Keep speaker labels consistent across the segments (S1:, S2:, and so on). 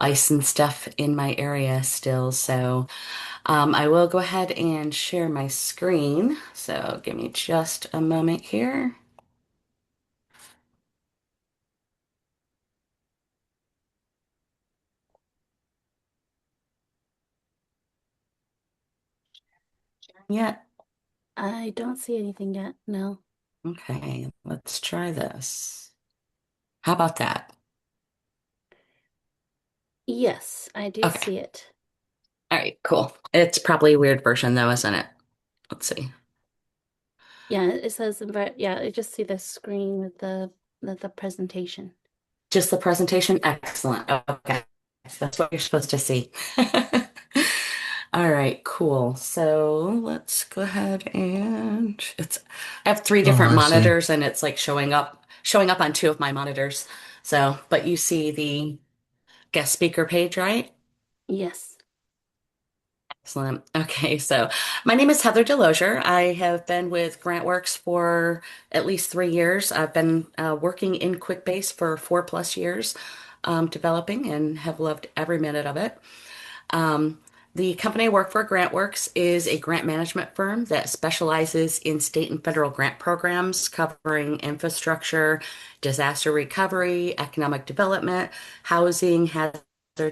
S1: ice and stuff in my area still. So I will go ahead and share my screen. So give me just a moment here. Yeah.
S2: I don't see anything yet. No.
S1: Okay, let's try this. How about that?
S2: Yes, I do
S1: Okay.
S2: see it.
S1: All right, cool. It's probably a weird version though, isn't it? Let's see.
S2: Yeah, it says, yeah, I just see the screen with the presentation.
S1: Just the presentation? Excellent. Okay. That's what you're supposed to see. All right, cool. So let's go ahead and I have three
S3: Oh,
S1: different
S3: I see.
S1: monitors and it's like showing up on two of my monitors. So, but you see the guest speaker page, right?
S2: Yes.
S1: Excellent. Okay, so my name is Heather Delozier. I have been with GrantWorks for at least 3 years. I've been working in Quickbase for 4+ years, developing and have loved every minute of it. Um, the company I work for, GrantWorks, is a grant management firm that specializes in state and federal grant programs covering infrastructure, disaster recovery, economic development, housing, hazard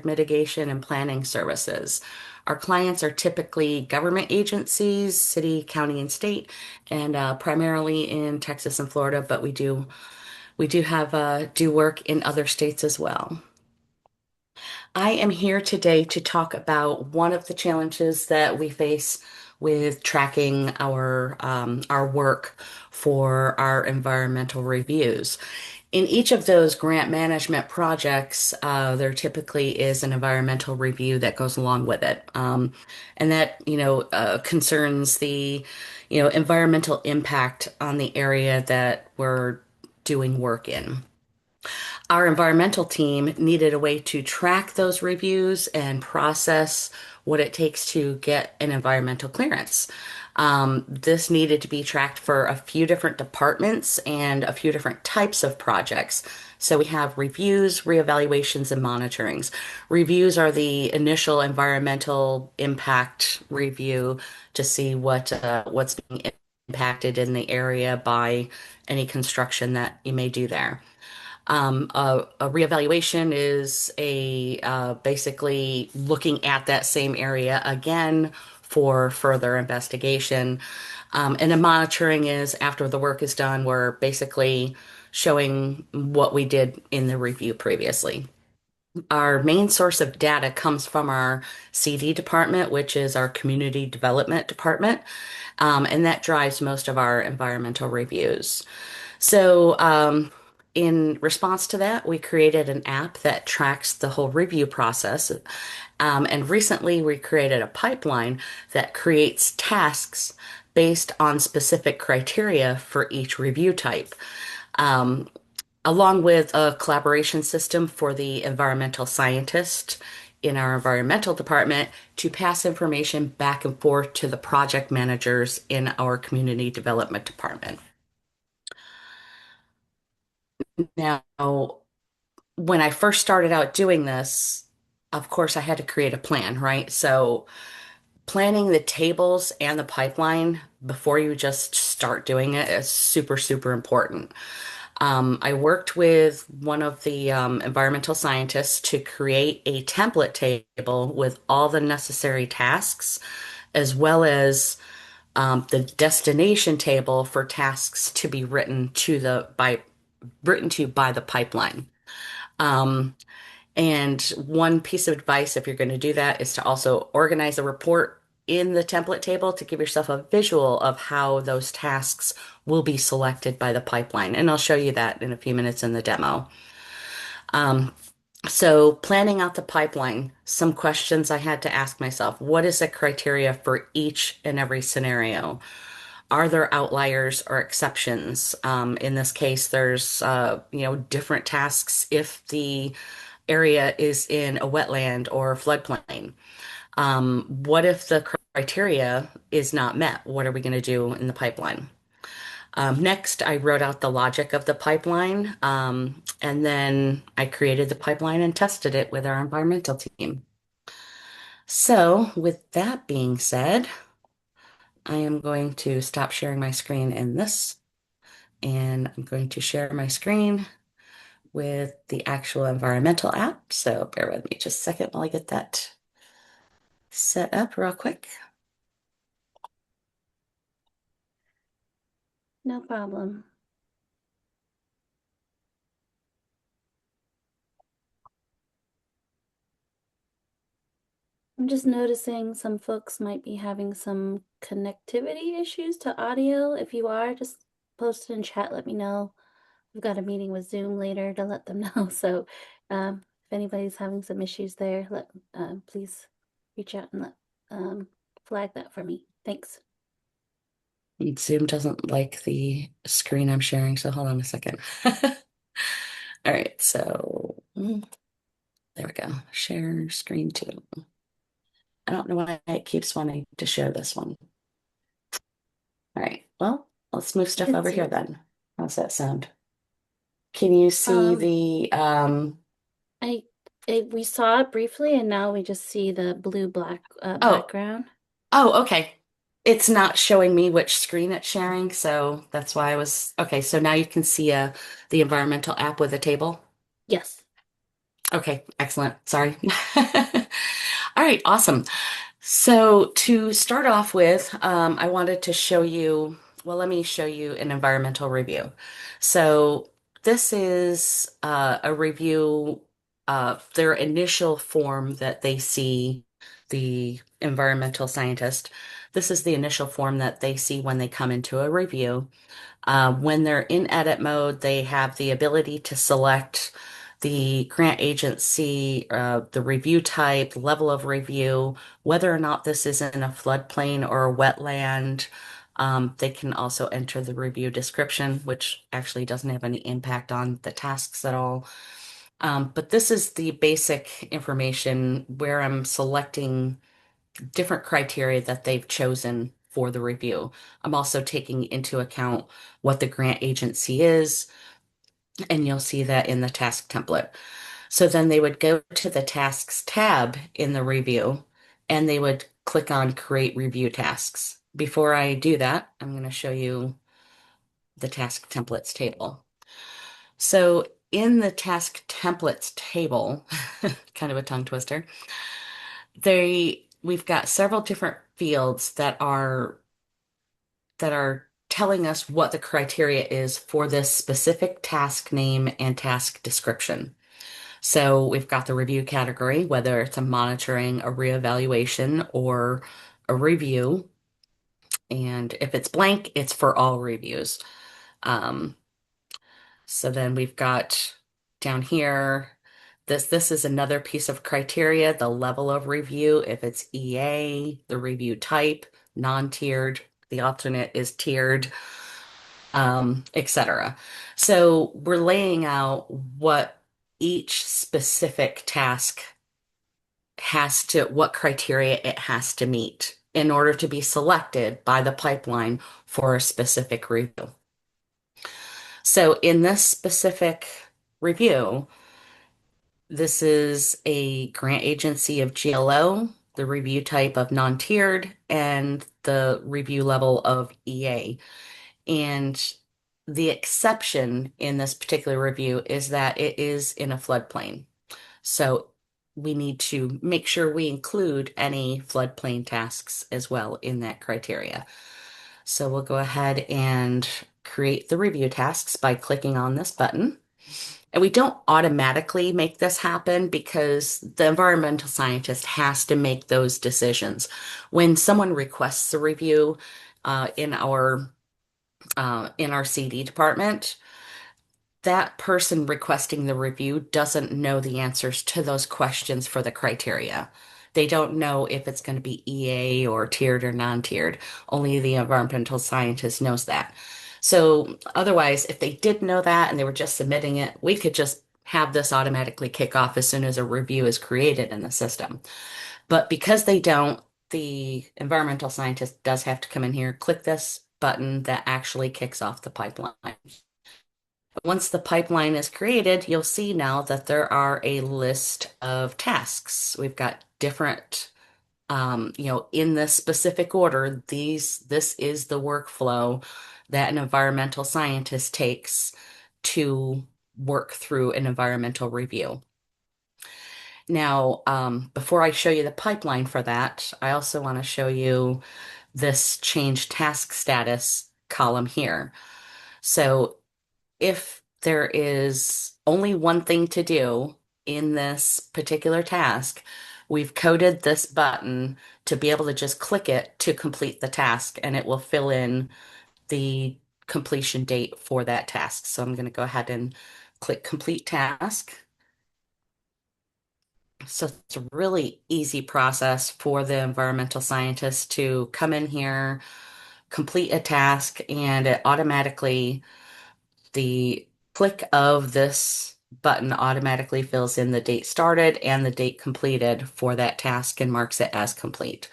S1: mitigation, and planning services. Our clients are typically government agencies, city, county, and state, and primarily in Texas and Florida, but we do have do work in other states as well. I am here today to talk about one of the challenges that we face with tracking our work for our environmental reviews. In each of those grant management projects, there typically is an environmental review that goes along with it, and that concerns the environmental impact on the area that we're doing work in. Our environmental team needed a way to track those reviews and process what it takes to get an environmental clearance. This needed to be tracked for a few different departments and a few different types of projects. So we have reviews, reevaluations, and monitorings. Reviews are the initial environmental impact review to see what's being impacted in the area by any construction that you may do there. A reevaluation is a basically looking at that same area again for further investigation. And then monitoring is after the work is done, we're basically showing what we did in the review previously. Our main source of data comes from our CD department, which is our community development department, and that drives most of our environmental reviews. So, in response to that, we created an app that tracks the whole review process. And recently, we created a pipeline that creates tasks based on specific criteria for each review type, along with a collaboration system for the environmental scientist in our environmental department to pass information back and forth to the project managers in our community development department. Now, when I first started out doing this, of course, I had to create a plan, right? So, planning the tables and the pipeline before you just start doing it is super, super important. I worked with one of the environmental scientists to create a template table with all the necessary tasks, as well as the destination table for tasks to be written to by the pipeline. Um, and one piece of advice, if you're going to do that, is to also organize a report in the template table to give yourself a visual of how those tasks will be selected by the pipeline. And I'll show you that in a few minutes in the demo. Um, so planning out the pipeline, some questions I had to ask myself. What is the criteria for each and every scenario? Are there outliers or exceptions? In this case, there's different tasks if the area is in a wetland or floodplain. What if the criteria is not met? What are we going to do in the pipeline? Next, I wrote out the logic of the pipeline, and then I created the pipeline and tested it with our environmental team. So, with that being said, I am going to stop sharing my screen in this, and I'm going to share my screen with the actual environmental app. So, bear with me just a second while I get that set up real quick.
S2: No problem. I'm just noticing some folks might be having some connectivity issues to audio. If you are, just post it in chat, let me know. We've got a meeting with Zoom later to let them know. So if anybody's having some issues there, please reach out and let flag that for me. Thanks.
S1: Zoom doesn't like the screen I'm sharing, so hold on a second. All right, so there we go. Share screen two. I don't know why it keeps wanting to share this one. All right, well, let's move
S2: I
S1: stuff
S2: can
S1: over
S2: see
S1: here
S2: it.
S1: then. How's that sound? Can you see
S2: Um,
S1: the
S2: I we saw it briefly, and now we just see the blue black
S1: oh,
S2: background.
S1: oh, okay. It's not showing me which screen it's sharing, so that's why I was okay, so now you can see the environmental app with a table.
S2: Yes.
S1: Okay, excellent. Sorry. All right, awesome. So to start off with, I wanted to show you, well, let me show you an environmental review. So this is a review of their initial form that they see the environmental scientist. This is the initial form that they see when they come into a review. When they're in edit mode, they have the ability to select the grant agency, the review type, level of review, whether or not this is in a floodplain or a wetland. They can also enter the review description, which actually doesn't have any impact on the tasks at all. But this is the basic information where I'm selecting different criteria that they've chosen for the review. I'm also taking into account what the grant agency is, and you'll see that in the task template. So then they would go to the tasks tab in the review and they would click on create review tasks. Before I do that, I'm going to show you the task templates table. So in the task templates table, kind of a tongue twister, we've got several different fields that are telling us what the criteria is for this specific task name and task description. So we've got the review category, whether it's a monitoring, a reevaluation, or a review. And if it's blank, it's for all reviews. Um, so then we've got down here, this is another piece of criteria, the level of review. If it's EA, the review type, non-tiered, the alternate is tiered, etc. So we're laying out what each specific task what criteria it has to meet in order to be selected by the pipeline for a specific review. So in this specific review, this is a grant agency of GLO, the review type of non-tiered, and the review level of EA. And the exception in this particular review is that it is in a floodplain. So we need to make sure we include any floodplain tasks as well in that criteria. So we'll go ahead and create the review tasks by clicking on this button. And we don't automatically make this happen because the environmental scientist has to make those decisions. When someone requests a review uh, in our in our CD department, that person requesting the review doesn't know the answers to those questions for the criteria. They don't know if it's going to be EA or tiered or non-tiered. Only the environmental scientist knows that. So otherwise, if they did know that and they were just submitting it, we could just have this automatically kick off as soon as a review is created in the system. But because they don't, the environmental scientist does have to come in here, click this, button that actually kicks off the pipeline. Once the pipeline is created, you'll see now that there are a list of tasks. We've got different, in this specific order, this is the workflow that an environmental scientist takes to work through an environmental review. Now, before I show you the pipeline for that, I also want to show you this change task status column here. So if there is only one thing to do in this particular task, we've coded this button to be able to just click it to complete the task, and it will fill in the completion date for that task. So I'm going to go ahead and click complete task. So it's a really easy process for the environmental scientist to come in here, complete a task, and it automatically, the click of this button automatically fills in the date started and the date completed for that task and marks it as complete.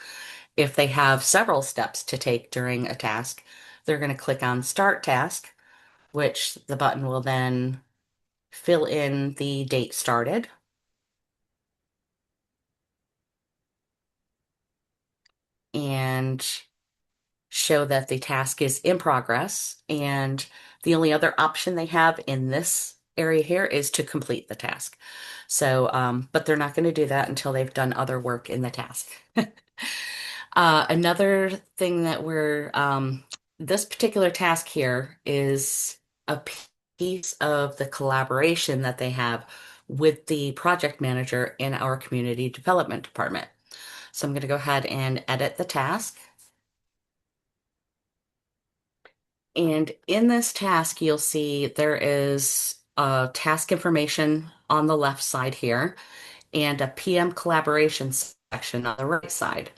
S1: If they have several steps to take during a task, they're going to click on Start Task, which the button will then fill in the date started and show that the task is in progress. And the only other option they have in this area here is to complete the task. So, but they're not going to do that until they've done other work in the task. Another thing that this particular task here is a piece of the collaboration that they have with the project manager in our community development department. So I'm going to go ahead and edit the task. And in this task, you'll see there is task information on the left side here and a PM collaboration section on the right side.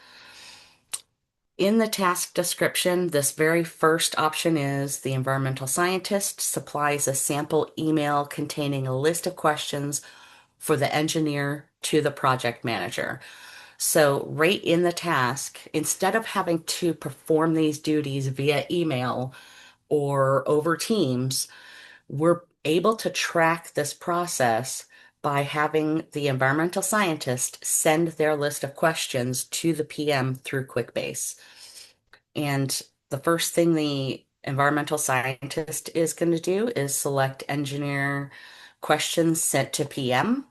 S1: In the task description, this very first option is the environmental scientist supplies a sample email containing a list of questions for the engineer to the project manager. So, right in the task, instead of having to perform these duties via email or over Teams, we're able to track this process by having the environmental scientist send their list of questions to the PM through Quickbase. And the first thing the environmental scientist is going to do is select engineer questions sent to PM.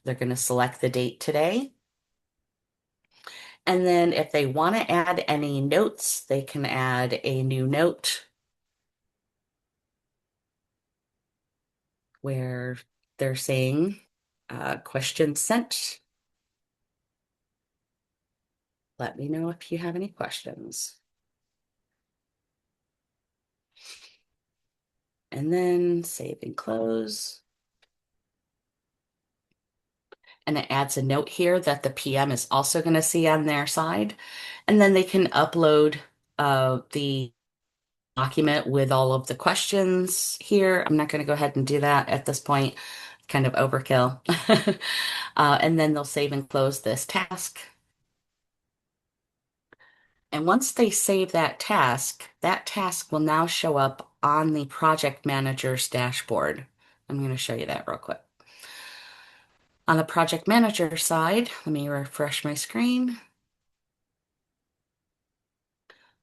S1: They're going to select the date today. And then if they want to add any notes, they can add a new note where they're saying, question sent. Let me know if you have any questions. And then save and close. And it adds a note here that the PM is also going to see on their side. And then they can upload the document with all of the questions here. I'm not going to go ahead and do that at this point, kind of overkill. And then they'll save and close this task. And once they save that task will now show up on the project manager's dashboard. I'm going to show you that real quick. On the project manager side, let me refresh my screen.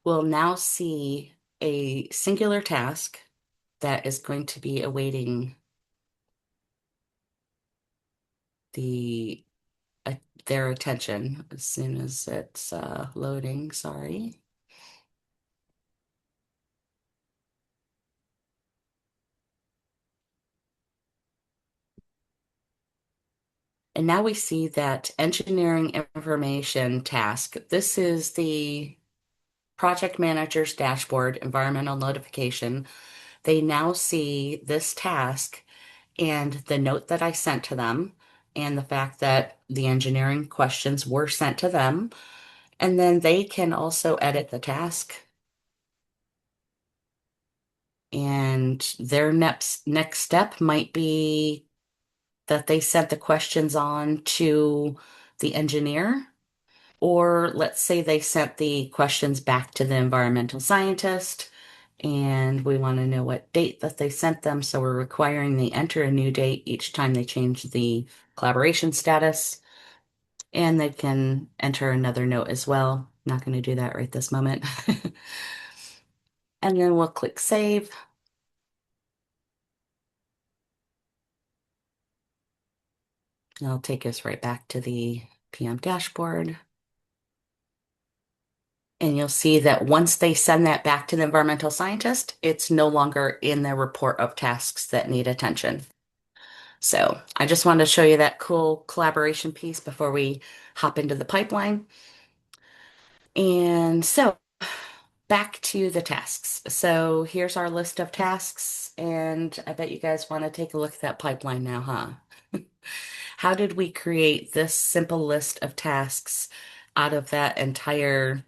S1: We'll now see a singular task that is going to be awaiting the their attention as soon as it's loading. Sorry. And now we see that engineering information task. This is the project manager's dashboard, environmental notification. They now see this task and the note that I sent to them, and the fact that the engineering questions were sent to them. And then they can also edit the task. And their next step might be that they sent the questions on to the engineer, or let's say they sent the questions back to the environmental scientist. and we want to know what date that they sent them. So we're requiring they enter a new date each time they change the collaboration status, and they can enter another note as well. Not going to do that right this moment. And then we'll click save. It'll take us right back to the PM dashboard. And you'll see that once they send that back to the environmental scientist, it's no longer in the report of tasks that need attention. So I just wanted to show you that cool collaboration piece before we hop into the pipeline. And so back to the tasks. So here's our list of tasks, and I bet you guys want to take a look at that pipeline now, huh? How did we create this simple list of tasks out of that entire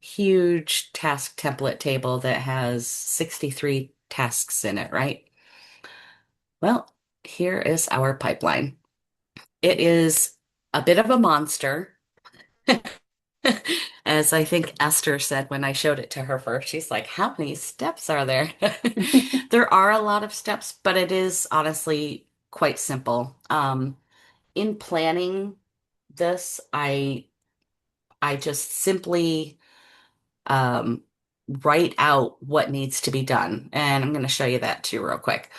S1: huge task template table that has 63 tasks in it, right? Well, here is our pipeline. It is a bit of a monster, as I think Esther said when I showed it to her first. She's like, how many steps are there? There are a lot of steps, but it is honestly quite simple. In planning this, I just simply um, write out what needs to be done. And I'm going to show you that too, real quick.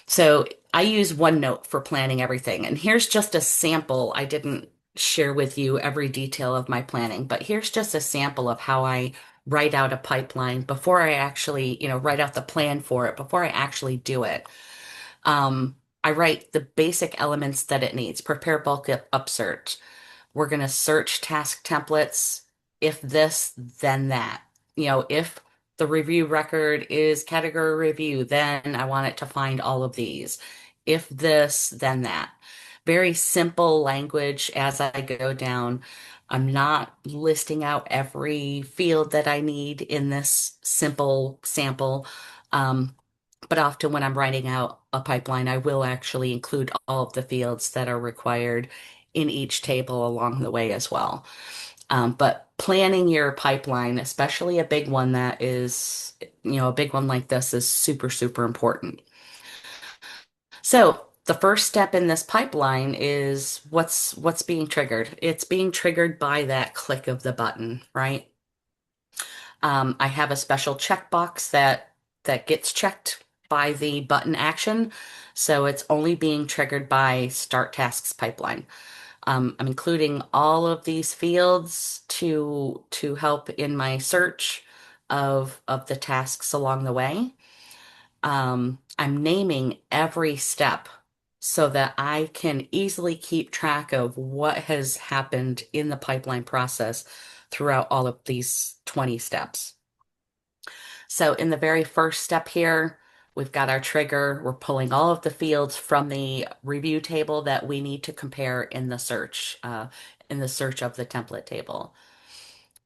S1: So I use OneNote for planning everything. And here's just a sample. I didn't share with you every detail of my planning, but here's just a sample of how I write out a pipeline before I actually, write out the plan for it, before I actually do it. Um, I write the basic elements that it needs. Prepare bulk upsert. We're going to search task templates. If this, then that. If the review record is category review, then I want it to find all of these. If this, then that. Very simple language as I go down. I'm not listing out every field that I need in this simple sample. Um, but often when I'm writing out a pipeline, I will actually include all of the fields that are required in each table along the way as well. But planning your pipeline, especially a big one that is, a big one like this is super, super important. So the first step in this pipeline is what's being triggered. It's being triggered by that click of the button, right? I have a special checkbox that gets checked by the button action, so it's only being triggered by Start Tasks Pipeline. I'm including all of these fields to help in my search of the tasks along the way. I'm naming every step so that I can easily keep track of what has happened in the pipeline process throughout all of these 20 steps. So in the very first step here, we've got our trigger. We're pulling all of the fields from the review table that we need to compare in the search of the template table.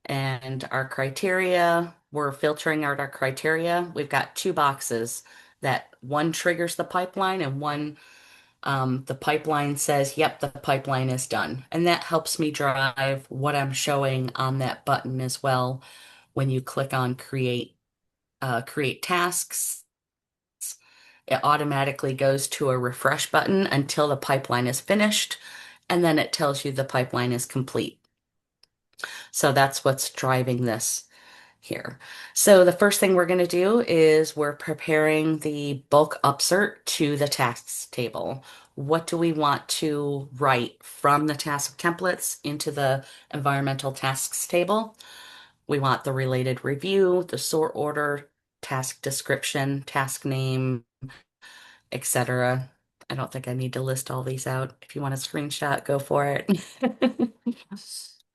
S1: And our criteria, we're filtering out our criteria. We've got two boxes that one triggers the pipeline and one, the pipeline says, yep, the pipeline is done. And that helps me drive what I'm showing on that button as well when you click on create tasks. It automatically goes to a refresh button until the pipeline is finished, and then it tells you the pipeline is complete. So that's what's driving this here. So the first thing we're going to do is we're preparing the bulk upsert to the tasks table. What do we want to write from the task templates into the environmental tasks table? We want the related review, the sort order, task description, task name, etc. I don't think I need to list all these out. If you want a screenshot, go for it.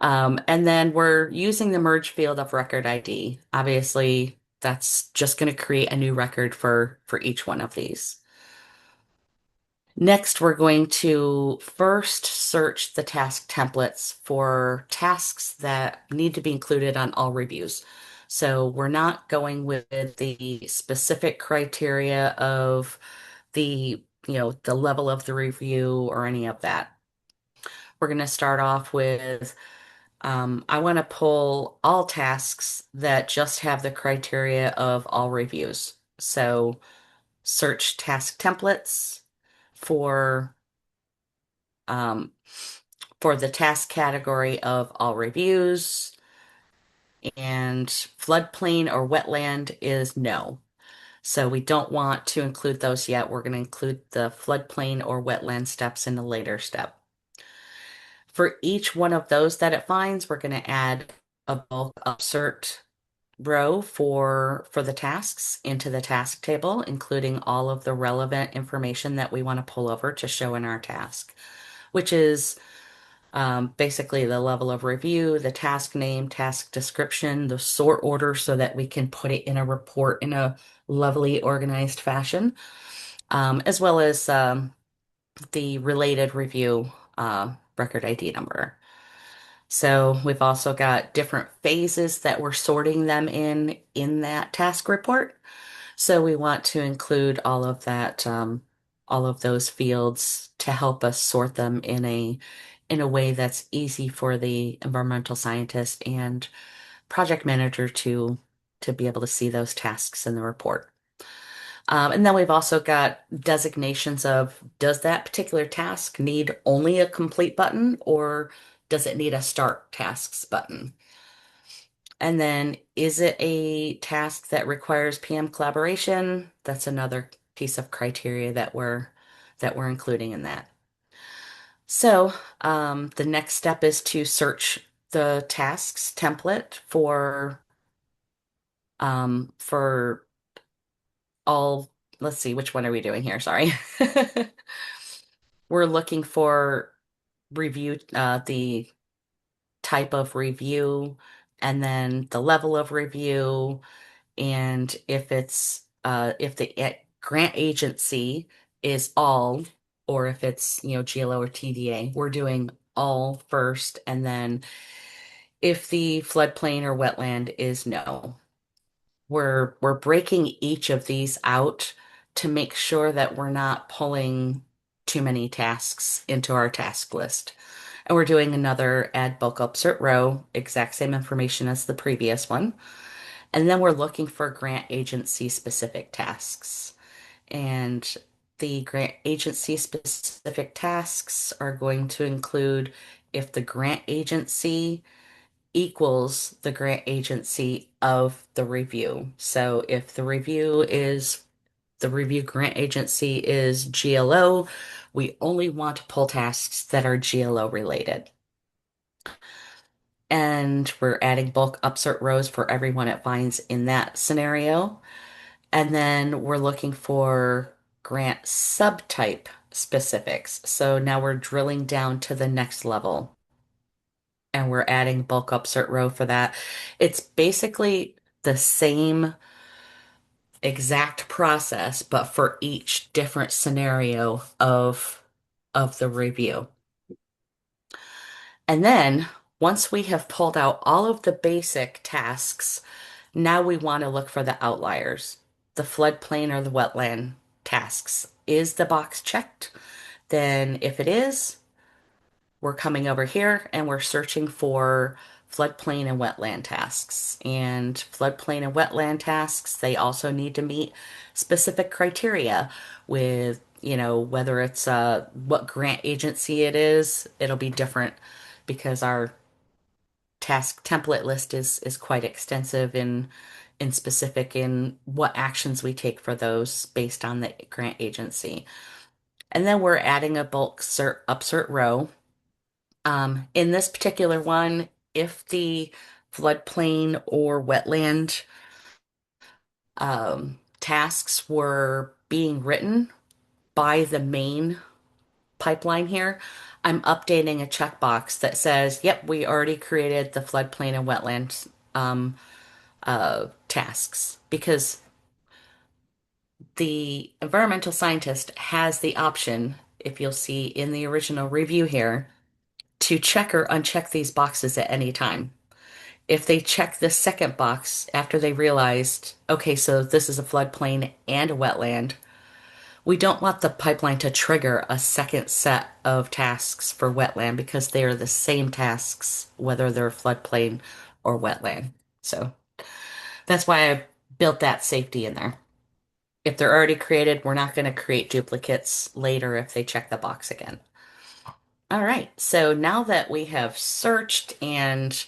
S1: And then we're using the merge field of record ID. Obviously, that's just going to create a new record for each one of these. Next, we're going to first search the task templates for tasks that need to be included on all reviews. So we're not going with the specific criteria of the level of the review or any of that. We're going to start off with I want to pull all tasks that just have the criteria of all reviews. So search task templates for um, for the task category of all reviews, and floodplain or wetland is no. So we don't want to include those yet. We're going to include the floodplain or wetland steps in a later step. For each one of those that it finds, we're going to add a bulk upsert row for the tasks into the task table, including all of the relevant information that we want to pull over to show in our task, which is basically the level of review, the task name, task description, the sort order so that we can put it in a report in a lovely organized fashion, as well as the related review record ID number. So we've also got different phases that we're sorting them in that task report. So we want to include all of that, all of those fields to help us sort them in a way that's easy for the environmental scientist and project manager to be able to see those tasks in the report. And then we've also got designations of does that particular task need only a complete button or does it need a start tasks button? And then is it a task that requires PM collaboration? That's another piece of criteria that we're including in that. So, the next step is to search the tasks template for all, let's see, which one are we doing here? Sorry. We're looking for review, the type of review, and then the level of review, and if the grant agency is all, or if it's, GLO or TDA, we're doing all first, and then if the floodplain or wetland is no. We're breaking each of these out to make sure that we're not pulling too many tasks into our task list. And we're doing another add bulk upsert row, exact same information as the previous one. And then we're looking for grant agency specific tasks. And the grant agency specific tasks are going to include if the grant agency equals the grant agency of the review. So if the review grant agency is GLO, we only want to pull tasks that are GLO related. And we're adding bulk upsert rows for everyone it finds in that scenario. And then we're looking for grant subtype specifics. So now we're drilling down to the next level and we're adding bulk upsert row for that. It's basically the same exact process, but for each different scenario of the review. And then once we have pulled out all of the basic tasks, now we want to look for the outliers, the floodplain or the wetland tasks. Is the box checked? Then if it is, we're coming over here and we're searching for floodplain and wetland tasks. And floodplain and wetland tasks, they also need to meet specific criteria with, whether it's what grant agency it is, it'll be different because our task template list is quite extensive in specific in what actions we take for those based on the grant agency. And then we're adding a bulk upsert row. In this particular one, if the floodplain or wetland tasks were being written by the main pipeline here, I'm updating a checkbox that says, yep, we already created the floodplain and wetland tasks because the environmental scientist has the option, if you'll see in the original review here, to check or uncheck these boxes at any time. If they check this second box after they realized, okay, so this is a floodplain and a wetland, We don't want the pipeline to trigger a second set of tasks for wetland because they are the same tasks, whether they're floodplain or wetland. So that's why I built that safety in there. If they're already created, we're not going to create duplicates later if they check the box again. All right, so now that we have searched and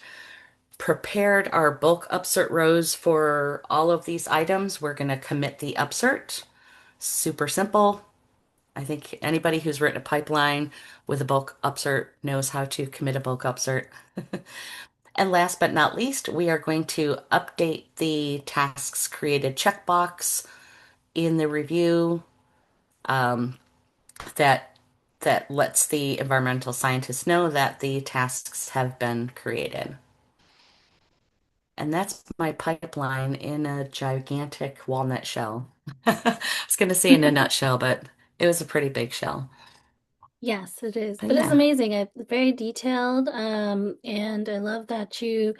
S1: prepared our bulk upsert rows for all of these items, we're going to commit the upsert. Super simple. I think anybody who's written a pipeline with a bulk upsert knows how to commit a bulk upsert. And last but not least, we are going to update the tasks created checkbox in the review that that lets the environmental scientists know that the tasks have been created. And that's my pipeline in a gigantic walnut shell. I was going to say in a nutshell, but it was a pretty big shell.
S2: Yes, it is.
S1: But
S2: But it's
S1: yeah.
S2: amazing. It's very detailed. And I love that you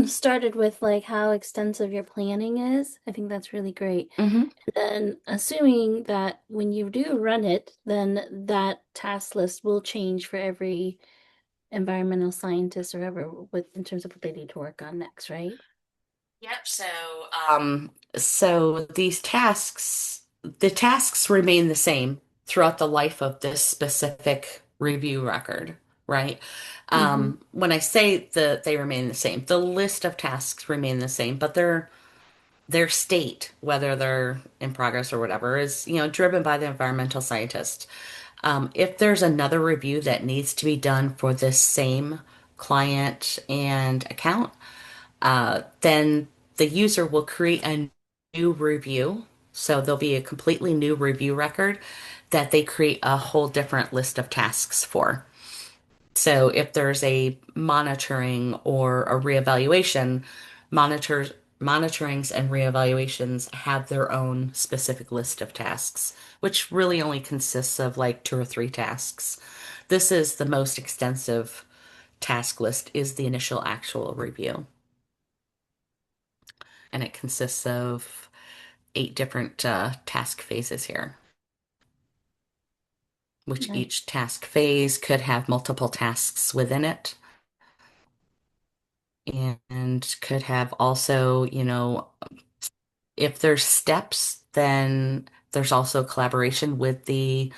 S2: started with like how extensive your planning is. I think that's really great.
S1: Hmm.
S2: And then assuming that when you do run it, then that task list will change for every environmental scientist or whoever with in terms of what they need to work on next, right?
S1: Yep. So the tasks remain the same throughout the life of this specific review record, right?
S2: Mm-hmm.
S1: When I say they remain the same, the list of tasks remain the same, but their state, whether they're in progress or whatever, is, driven by the environmental scientist. If there's another review that needs to be done for this same client and account, then the user will create a new review. So there'll be a completely new review record that they create a whole different list of tasks for. So if there's a monitoring or a reevaluation, monitorings and reevaluations have their own specific list of tasks, which really only consists of like two or three tasks. This is the most extensive task list is the initial actual review, and it consists of eight different task phases here, which
S2: Nice.
S1: each task phase could have multiple tasks within it and could have also, if there's steps, then there's also collaboration with the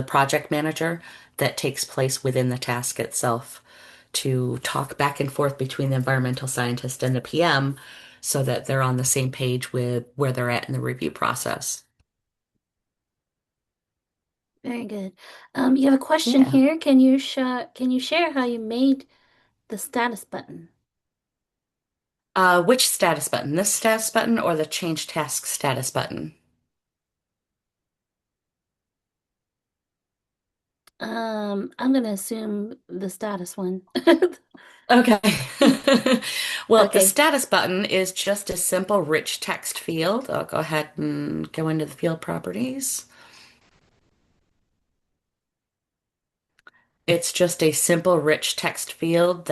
S1: project manager that takes place within the task itself to talk back and forth between the environmental scientist and the PM so that they're on the same page with where they're at in the review process.
S2: Very good. You have a question
S1: Yeah.
S2: here. Can you share how you made the status button?
S1: Which status button? This status button or the change task status button?
S2: I'm gonna assume the status one.
S1: Okay. Well, the
S2: Okay.
S1: status button is just a simple rich text field. I'll go ahead and go into the field properties. It's just a simple rich text field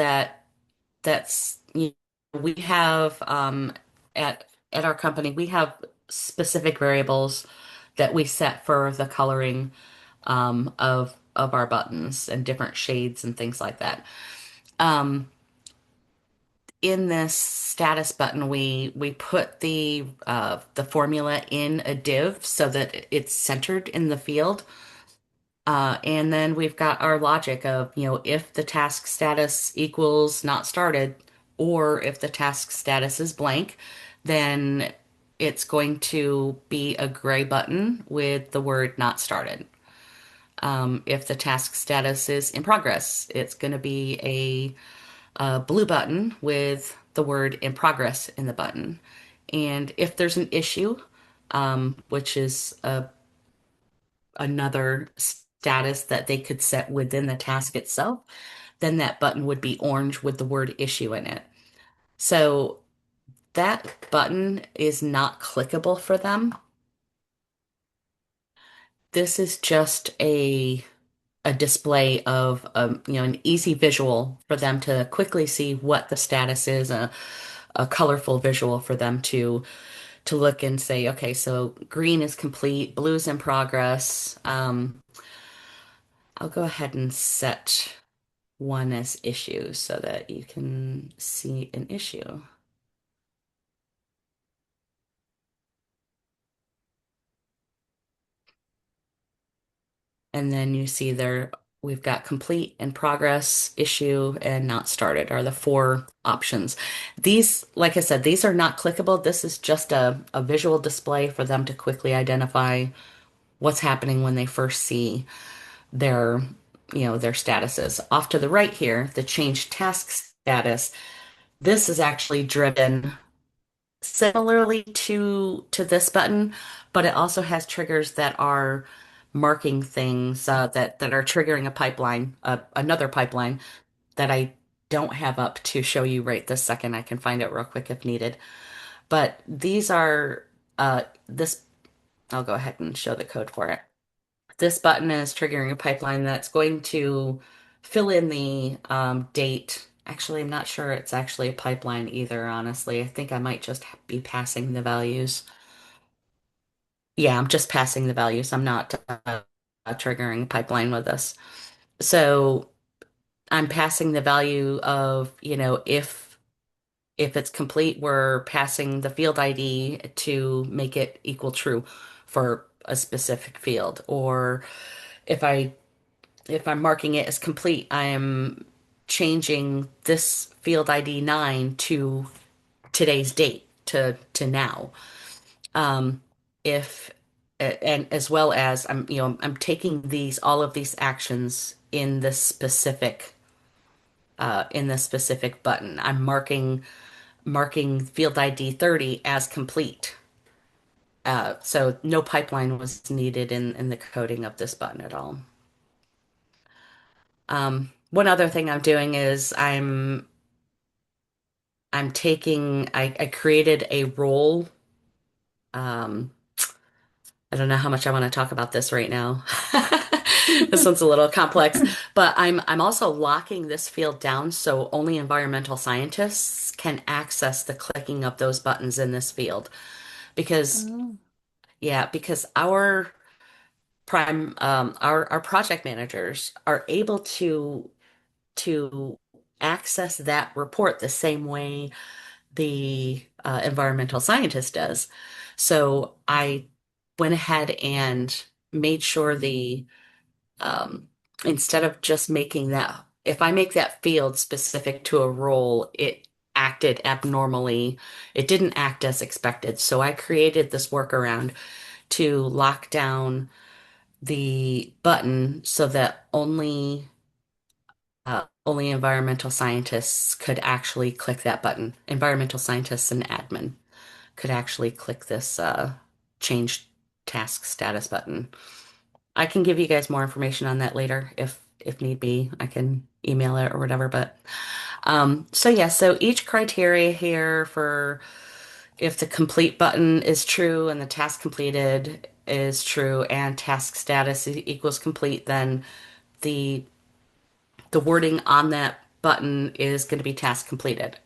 S1: that's we have at our company we have specific variables that we set for the coloring of our buttons and different shades and things like that. Um, in this status button, we put the formula in a div so that it's centered in the field. And then we've got our logic of, if the task status equals not started, or if the task status is blank, then it's going to be a gray button with the word not started. If the task status is in progress, it's going to be a blue button with the word in progress in the button. And if there's an issue, which is another status that they could set within the task itself, then that button would be orange with the word issue in it. So that button is not clickable for them. This is just a display of an easy visual for them to quickly see what the status is, a colorful visual for them to look and say, okay, so green is complete, blue's in progress. I'll go ahead and set one as issue so that you can see an issue. And then you see there, we've got complete, in progress, issue, and not started are the four options. These, like I said, these are not clickable. This is just a visual display for them to quickly identify what's happening when they first see their, their statuses. Off to the right here, the change task status. This is actually driven similarly to this button, but it also has triggers that are marking things that are triggering a pipeline, another pipeline that I don't have up to show you right this second. I can find it real quick if needed. But these are this. I'll go ahead and show the code for it. This button is triggering a pipeline that's going to fill in the date. Actually, I'm not sure it's actually a pipeline either, honestly. I think I might just be passing the values. Yeah, I'm just passing the values. I'm not triggering a pipeline with this. So I'm passing the value of, if it's complete, we're passing the field ID to make it equal true for a specific field. Or if I if I'm marking it as complete, I am changing this field ID 9 to today's date to now. If and as well as I'm taking these all of these actions in this specific button. I'm marking field ID 30 as complete. So no pipeline was needed in the coding of this button at all. One other thing I'm doing is I created a role. Um, I don't know how much I want to talk about this right now. This one's a little complex, but I'm also locking this field down so only environmental scientists can access the clicking of those buttons in this field. Because
S2: Oh.
S1: yeah, because our project managers are able to access that report the same way the environmental scientist does. So I went ahead and made sure um, instead of just making that, if I make that field specific to a role, it acted abnormally. It didn't act as expected. So I created this workaround to lock down the button so that only environmental scientists could actually click that button. Environmental scientists and admin could actually click this change task status button. I can give you guys more information on that later if need be. I can email it or whatever. But so yeah, so each criteria here for if the complete button is true and the task completed is true and task status equals complete, then the the wording on that button is going to be task completed.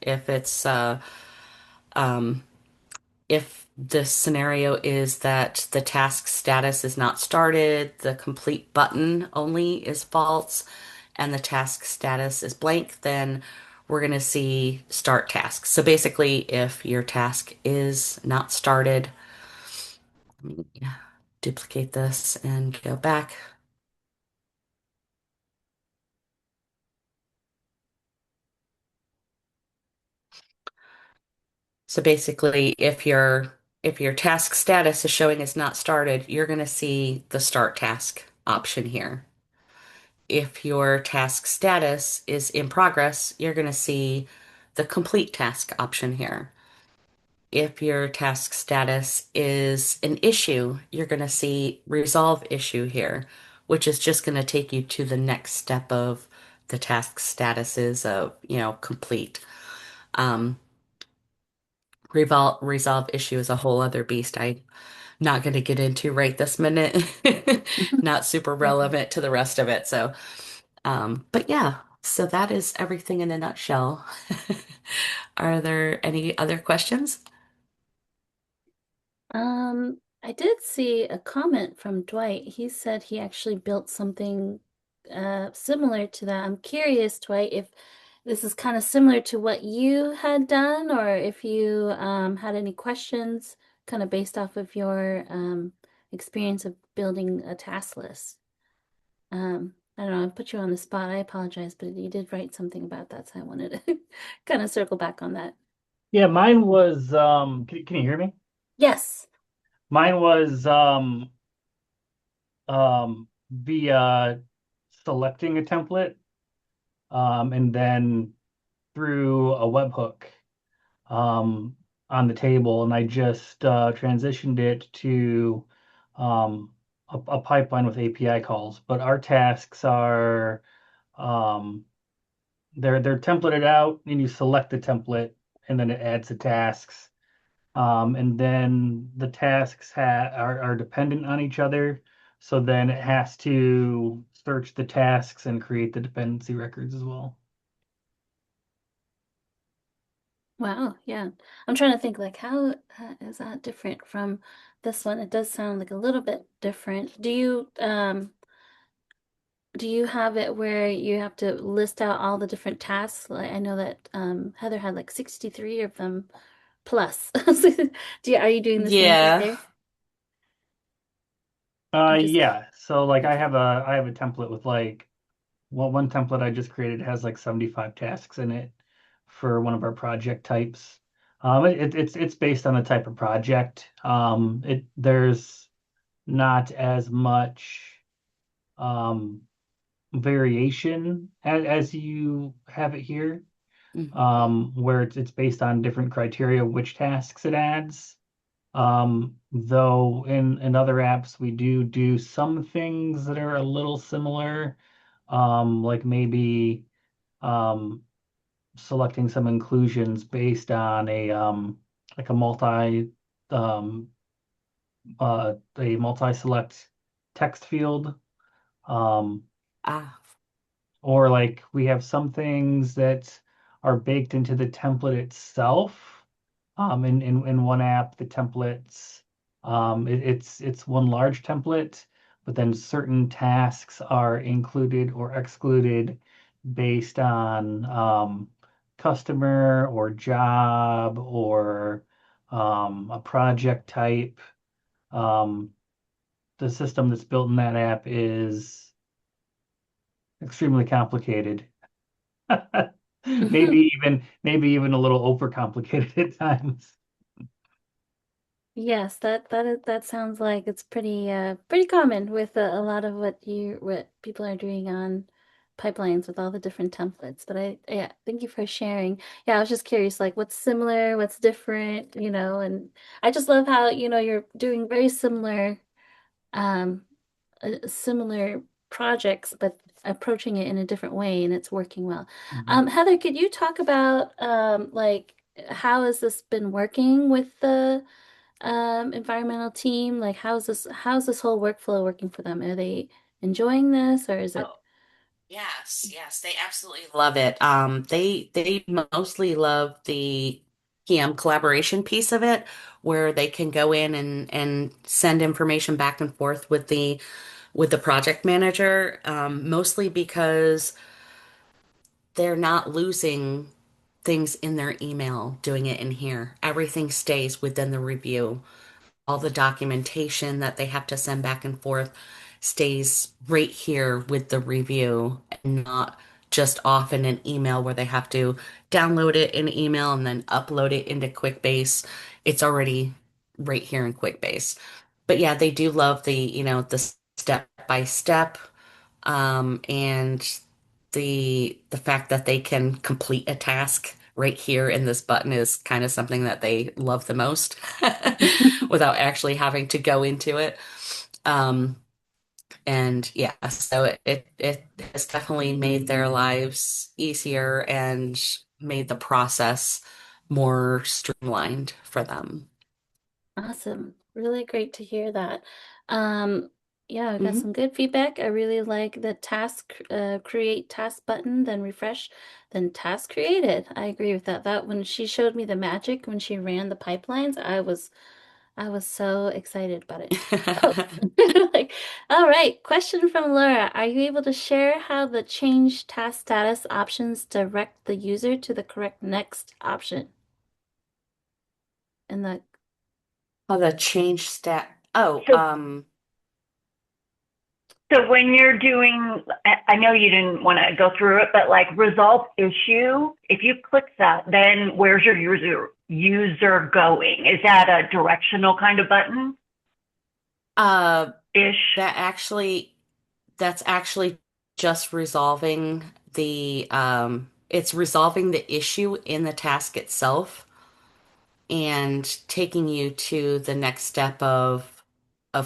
S1: If the scenario is that the task status is not started, the complete button only is false, and the task status is blank, then we're going to see start task. So basically, if your task is not started, let me duplicate this and go back. So basically, if your task status is showing as not started, you're going to see the start task option here. If your task status is in progress, you're going to see the complete task option here. If your task status is an issue, you're going to see resolve issue here, which is just going to take you to the next step of the task statuses of, complete. Um, resolve issue is a whole other beast. I'm not going to get into right this minute. Not super
S2: Mhm.
S1: relevant to the rest of it. So, but yeah, so that is everything in a nutshell. Are there any other questions?
S2: I did see a comment from Dwight. He said he actually built something similar to that. I'm curious, Dwight, if this is kind of similar to what you had done, or if you had any questions kind of based off of your experience of building a task list. I don't know, I put you on the spot. I apologize, but you did write something about that, so I wanted to kind of circle back on that.
S3: Yeah, mine was can you hear me?
S2: Yes.
S3: Mine was via selecting a template and then through a webhook um on the table, and I just transitioned it to a pipeline with API calls. But our tasks are um they're templated out, and you select the template and then it adds the tasks. And then the tasks are dependent on each other. So then it has to search the tasks and create the dependency records as well.
S2: Wow, yeah. I'm trying to think like how is that different from this one? It does sound like a little bit different. Do you have it where you have to list out all the different tasks? Like I know that Heather had like 63 of them plus. Are you doing the same thing
S1: Yeah.
S2: there? You just
S3: Yeah. So like
S2: okay.
S3: I have a template with like one template I just created has like 75 tasks in it for one of our project types. It's based on the type of project. There's not as much um variation as you have it here,
S1: Mhm.
S3: where it's based on different criteria which tasks it adds. Though in other apps we do some things that are a little similar, like maybe um, selecting some inclusions based on like um, a multi-select text field. Um,
S1: Ah.
S3: Or like we have some things that are baked into the template itself. In one app, the templates, it's one large template, but then certain tasks are included or excluded based on customer or job or a project type. Um, the system that's built in that app is extremely complicated. Maybe even a little overcomplicated at times.
S2: Yes, that sounds like it's pretty common with a lot of what people are doing on pipelines with all the different templates. But yeah, thank you for sharing. Yeah, I was just curious, like what's similar, what's different, and I just love how, you're doing very um similar projects, but approaching it in a different way, and it's working well.
S3: Mhm.
S2: Heather, could you talk about like how has this been working with the environmental team? Like how's this whole workflow working for them? Are they enjoying this or is it?
S1: Oh, yes, yes, they absolutely love it. They mostly love the PM collaboration piece of it, where they can go in and send information back and forth with the project manager. Mostly because they're not losing things in their email, doing it in here. Everything stays within the review. All the documentation that they have to send back and forth stays right here with the review and not just off in an email where they have to download it in email and then upload it into Quickbase. It's already right here in Quickbase. But yeah, they do love the step by step, and the fact that they can complete a task right here in this button is kind of something that they love the most without actually having to go into it. Um, and yeah, so it has definitely made their lives easier and made the process more streamlined for them.
S2: Awesome. Really great to hear that. Um, yeah, I got
S1: Hmm.
S2: some good feedback. I really like the create task button, then refresh, then task created. I agree with that. That when she showed me the magic when she ran the pipelines, I was so excited about it. Oh, like, all right. Question from Laura. Are you able to share how the change task status options direct the user to the correct next option? And the
S1: Oh, the change stat. Oh,
S4: So, so when you're doing, I know you didn't want to go through it, but like resolve issue, if you click that, then where's your user going? Is that a directional kind of button
S1: uh,
S4: ish?
S1: that actually, that's actually just resolving it's resolving the issue in the task itself and taking you to the next step of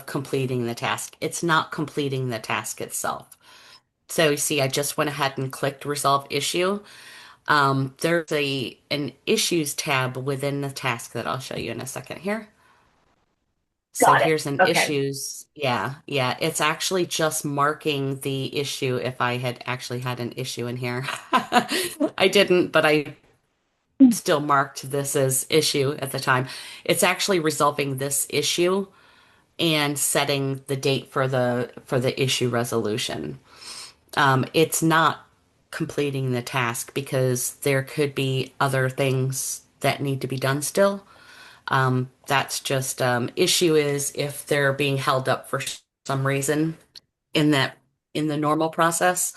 S1: completing the task. It's not completing the task itself. So you see, I just went ahead and clicked resolve issue. There's an issues tab within the task that I'll show you in a second here. So
S4: Got it.
S1: here's an
S4: Okay.
S1: issues. Yeah, yeah. It's actually just marking the issue if I had actually had an issue in here. I didn't, but I still marked this as issue at the time. It's actually resolving this issue and setting the date for the issue resolution. It's not completing the task because there could be other things that need to be done still. That's just issue is if they're being held up for some reason in that in the normal process,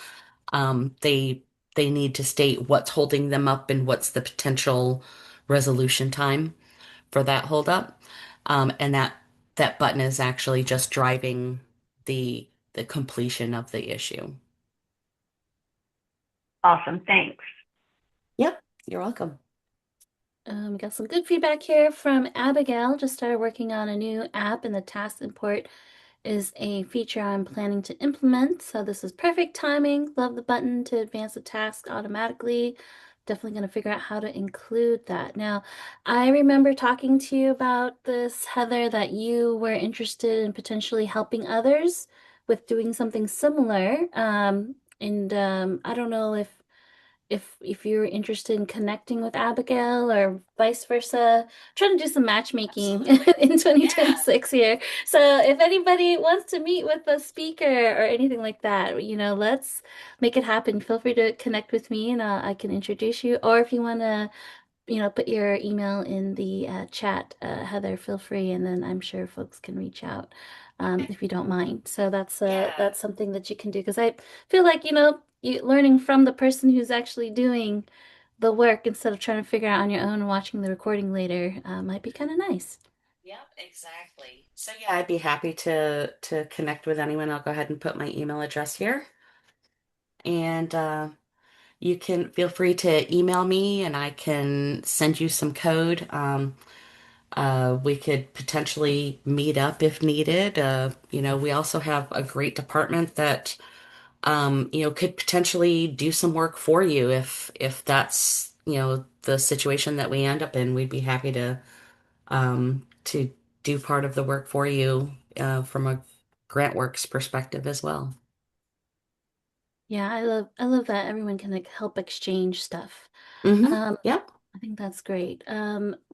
S1: they need to state what's holding them up and what's the potential resolution time for that holdup. And that button is actually just driving the completion of the issue.
S4: Awesome. Thanks.
S1: Yep, you're welcome.
S2: we got some good feedback here from Abigail. Just started working on a new app, and the task import is a feature I'm planning to implement. So this is perfect timing. Love the button to advance the task automatically. Definitely going to figure out how to include that. Now, I remember talking to you about this, Heather, that you were interested in potentially helping others with doing something similar. And I don't know if you're interested in connecting with Abigail or vice versa. Trying to do some matchmaking
S1: Absolutely.
S2: in
S1: Yeah.
S2: 2026 here. So if anybody wants to meet with a speaker or anything like that, let's make it happen. Feel free to connect with me and I can introduce you. Or if you want to put your email in the chat, Heather, feel free, and then I'm sure folks can reach out
S1: Okay.
S2: if you don't mind. So
S1: Yeah.
S2: that's something that you can do because I feel like you learning from the person who's actually doing the work instead of trying to figure out on your own and watching the recording later might be kind of nice.
S1: Yep, exactly. So yeah, I'd be happy to connect with anyone. I'll go ahead and put my email address here. And you can feel free to email me and I can send you some code. We could potentially meet up if needed. We also have a great department that could potentially do some work for you if that's, the situation that we end up in. We'd be happy to do part of the work for you from a GrantWorks perspective as well.
S2: Yeah, I love that everyone can like help exchange stuff. Um,
S1: Yep.
S2: I think that's great.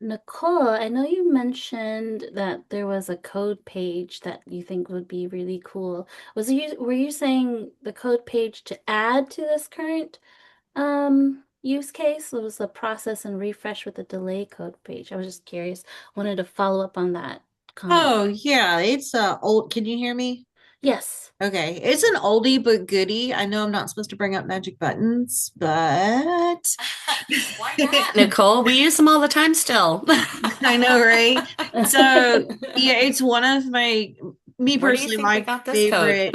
S2: Nicole, I know you mentioned that there was a code page that you think would be really cool. Were you saying the code page to add to this current use case? It was a process and refresh with the delay code page. I was just curious. Wanted to follow up on that comment.
S5: Oh, yeah, it's old. Can you hear me?
S2: Yes.
S5: Okay. It's an oldie but goodie. I know I'm not supposed to bring up magic buttons, but
S1: Why not, Nicole? We use them all the time still.
S5: I know, right? So, yeah, it's one of me
S1: Where do you
S5: personally,
S1: think we got this code?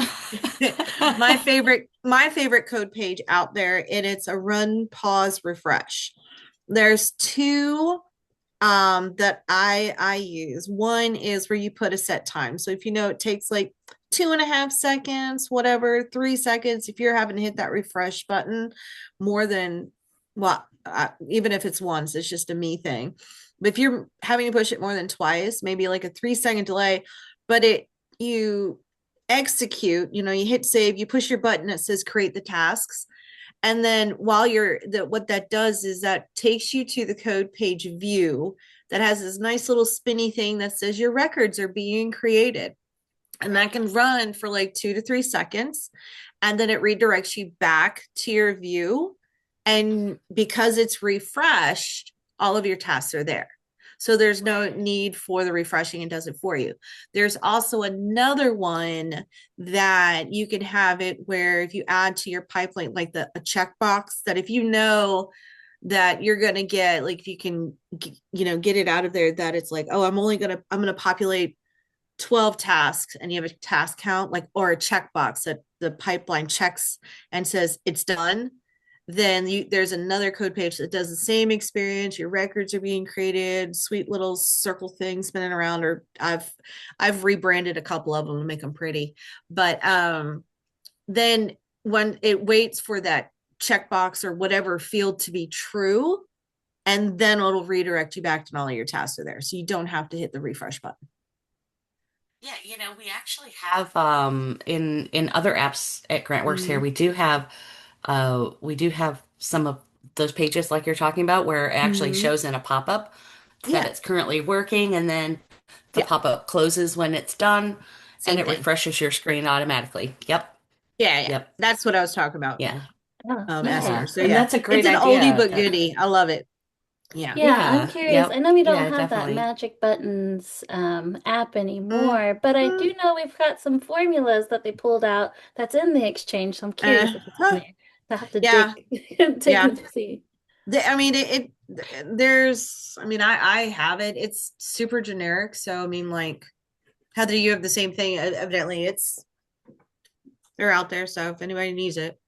S5: my favorite code page out there, and it's a run, pause, refresh. There's two that I use. One is where you put a set time. So if you know it takes like 2.5 seconds, whatever, 3 seconds, if you're having to hit that refresh button more than well, even if it's once, it's just a me thing. But if you're having to push it more than twice, maybe like a 3 second delay, but you execute, you hit save, you push your button, it says create the tasks, And then while you're what that does is that takes you to the code page view that has this nice little spinny thing that says your records are being created. And that can run for like 2 to 3 seconds. And then it redirects you back to your view. And because it's refreshed, all of your tasks are there. So there's no need for the refreshing, it does it for you. There's also another one that you can have it where if you add to your pipeline, like a checkbox that if you know that you're going to get, like if you can, get it out of there that it's like, oh, I'm going to populate 12 tasks and you have a task count, like, or a checkbox that the pipeline checks and says it's done, then there's another code page that does the same experience. Your records are being created, sweet little circle things spinning around, or I've rebranded a couple of them to make them pretty. But then when it waits for that checkbox or whatever field to be true, and then it'll redirect you back to all of your tasks are there. So you don't have to hit the refresh button.
S1: Yeah, we actually have in other apps at GrantWorks here,
S5: Mm-hmm.
S1: we do have some of those pages like you're talking about where it actually
S5: Mm-hmm.
S1: shows in a pop-up that
S5: Yeah.
S1: it's currently working and then the
S5: Yeah.
S1: pop-up closes when it's done and
S5: Same
S1: it
S5: thing.
S1: refreshes your screen automatically. Yep.
S5: Yeah, yeah.
S1: Yep.
S5: That's what I was talking about.
S1: Yeah.
S2: Oh,
S5: Esther.
S1: Yeah.
S5: So
S1: And
S5: yeah,
S1: that's a
S5: it's
S1: great
S5: an oldie
S1: idea
S5: but
S1: to,
S5: goodie. I love it. Yeah.
S2: yeah, I'm
S1: yeah.
S2: curious. I
S1: Yep.
S2: know we don't
S1: Yeah,
S2: have that
S1: definitely.
S2: Magic Buttons app
S5: Mm,
S2: anymore, but I
S5: mm,
S2: do know we've got some formulas that they pulled out that's in the exchange, so I'm curious if it's in
S5: huh.
S2: there. I have to
S5: Yeah.
S2: dig dig
S5: Yeah.
S2: in to see.
S5: I mean, there's, I mean, I have it. It's super generic. So, I mean, like, Heather, you have the same thing. Evidently, they're out there. So if anybody needs it,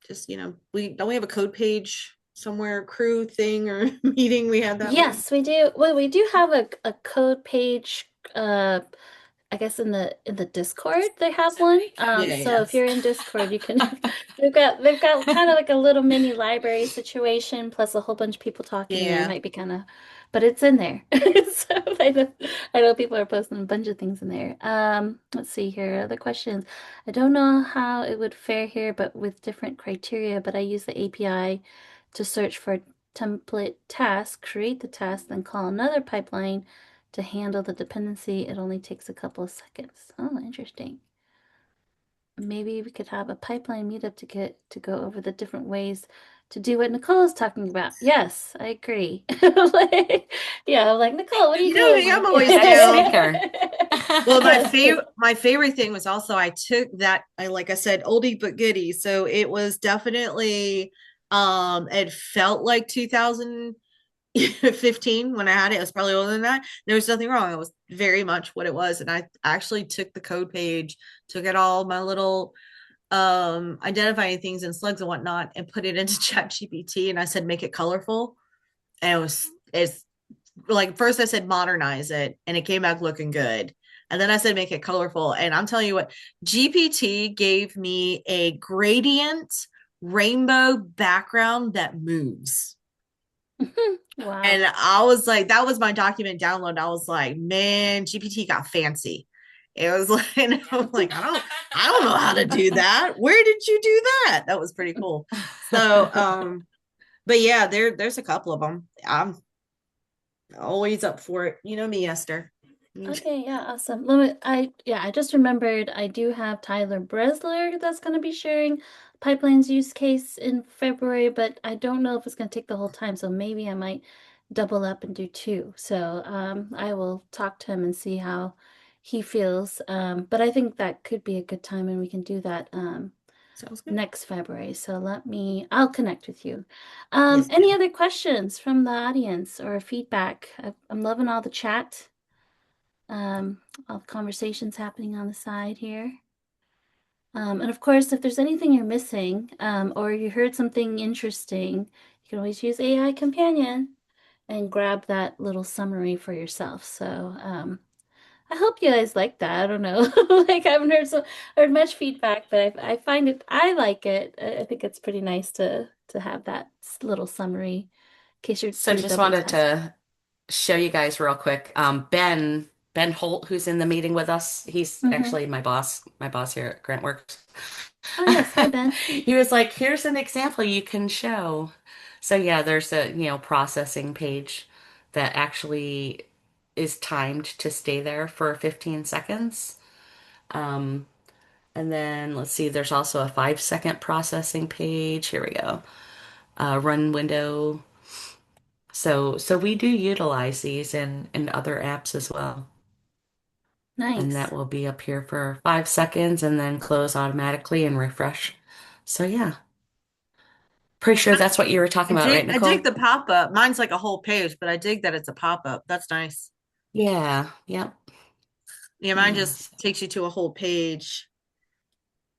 S5: just, we have a code page somewhere, crew thing or meeting. We had that one.
S2: Yes, we do. Well, we do have a code page. I guess in the Discord they have one.
S5: Yeah.
S2: So
S5: Yeah.
S2: if you're in Discord, you can. They've got kind of like a little mini library situation plus a whole bunch of people talking, and it
S5: Yeah.
S2: might be kind of, but it's in there. So I know people are posting a bunch of things in there. Let's see here. Other questions. I don't know how it would fare here, but with different criteria. But I use the API to search for template task, create the task, then call another pipeline to handle the dependency. It only takes a couple of seconds. Oh, interesting. Maybe we could have a pipeline meetup to go over the different ways to do what Nicole is talking about. Yes, I agree. Yeah, I'm like, Nicole, what are you
S5: Me, I'm
S2: doing?
S5: always
S1: Next
S5: down.
S1: speaker.
S5: Well, my
S2: Yes.
S5: favorite my favorite thing was also I took that, like I said, oldie but goodie. So it was definitely it felt like 2015 when I had it. It was probably older than that. There was nothing wrong. It was very much what it was. And I actually took the code page, took it all my little identifying things and slugs and whatnot and put it into ChatGPT and I said make it colorful. And it's like first I said modernize it and it came back looking good. And then I said make it colorful. And I'm telling you what, GPT gave me a gradient rainbow background that moves.
S2: Wow.
S5: And I was like, that was my document download. I was like, man, GPT got fancy. It was like, and I'm like, I don't know how to do that. Where did you do that? That was pretty cool. So, but yeah, there's a couple of them. I'm always up for it. You know me, Esther.
S2: Okay, yeah, awesome. I just remembered I do have Tyler Bresler that's going to be sharing pipelines use case in February, but I don't know if it's going to take the whole time, so maybe I might double up and do two. So I will talk to him and see how he feels. But I think that could be a good time, and we can do that
S5: Sounds good.
S2: next February. So I'll connect with you.
S5: Yes,
S2: Any
S5: ma'am.
S2: other questions from the audience or feedback? I'm loving all the chat. Um, all the conversations happening on the side here. And of course, if there's anything you're missing, or you heard something interesting, you can always use AI Companion and grab that little summary for yourself. So, I hope you guys like that. I don't know. Like I haven't heard much feedback, but I find I like it. I think it's pretty nice to have that little summary in case you're
S1: So just
S2: double
S1: wanted
S2: task.
S1: to show you guys real quick. Ben Holt, who's in the meeting with us, he's
S2: Mm-hmm.
S1: actually my boss here at GrantWorks.
S2: Oh, yes. Hi, Ben.
S1: He was like, here's an example you can show. So yeah, there's a, processing page that actually is timed to stay there for 15 seconds. Um, and then let's see, there's also a 5-second processing page. Here we go. Run window. So we do utilize these in other apps as well. And that
S2: Nice.
S1: will be up here for 5 seconds and then close automatically and refresh. So yeah, pretty sure that's what you were talking about, right,
S5: I dig
S1: Nicole?
S5: the pop-up. Mine's like a whole page, but I dig that it's a pop-up. That's nice.
S1: Yeah, yep,
S5: Yeah, mine just
S1: yes.
S5: takes you to a whole page.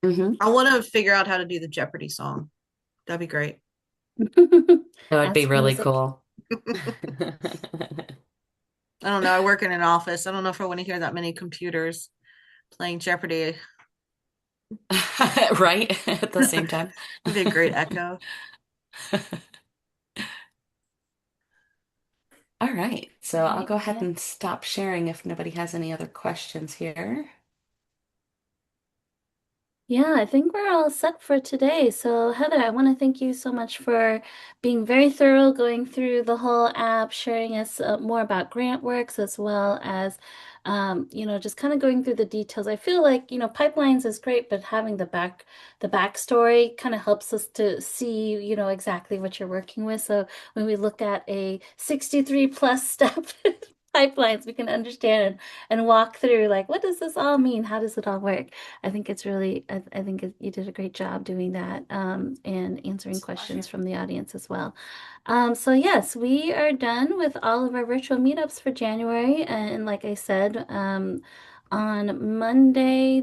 S1: Mm-hmm.
S5: I want to figure out how to do the Jeopardy song. That'd be great.
S1: That would be
S2: Ask
S1: really
S2: music.
S1: cool.
S5: I don't know. I work in an office. I don't know if I want to hear that many computers playing Jeopardy.
S1: Right? At the same time.
S5: It'd be a great echo.
S1: All right, so I'll
S2: Right.
S1: go ahead
S2: Yeah.
S1: and stop sharing if nobody has any other questions here.
S2: Yeah, I think we're all set for today. So, Heather, I want to thank you so much for being very thorough, going through the whole app, sharing us more about GrantWorks as well as, just kind of going through the details. I feel like, pipelines is great, but having the backstory kind of helps us to see, exactly what you're working with. So when we look at a 63 plus step pipelines, we can understand and walk through like, what does this all mean? How does it all work? I think it's really, I think you did a great job doing that and answering
S1: It's a
S2: questions
S1: pleasure.
S2: from the audience as well. So yes, we are done with all of our virtual meetups for January. And like I said, on Monday,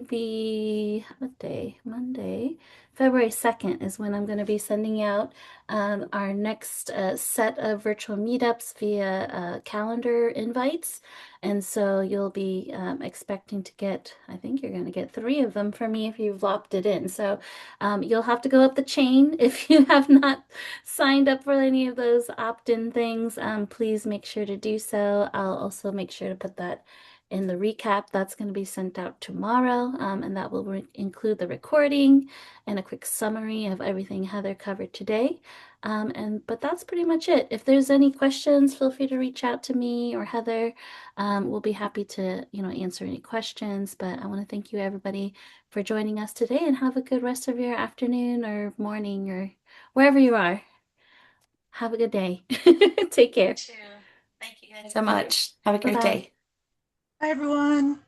S2: what day? Monday, February 2nd is when I'm going to be sending out our next set of virtual meetups via calendar invites. And so you'll be expecting to get, I think you're going to get 3 of them for me if you've opted in. So you'll have to go up the chain if you have not signed up for any of those opt-in things. Please make sure to do so. I'll also make sure to put that in the recap that's going to be sent out tomorrow, and that will include the recording and a quick summary of everything Heather covered today. But that's pretty much it. If there's any questions, feel free to reach out to me or Heather. We'll be happy to, answer any questions. But I want to thank you everybody for joining us today and have a good rest of your afternoon or morning or wherever you are. Have a good day. Take
S1: You
S2: care.
S1: too. Thank you guys so much. Have a
S2: Bye
S1: great
S2: bye.
S1: day.
S6: Hi, everyone.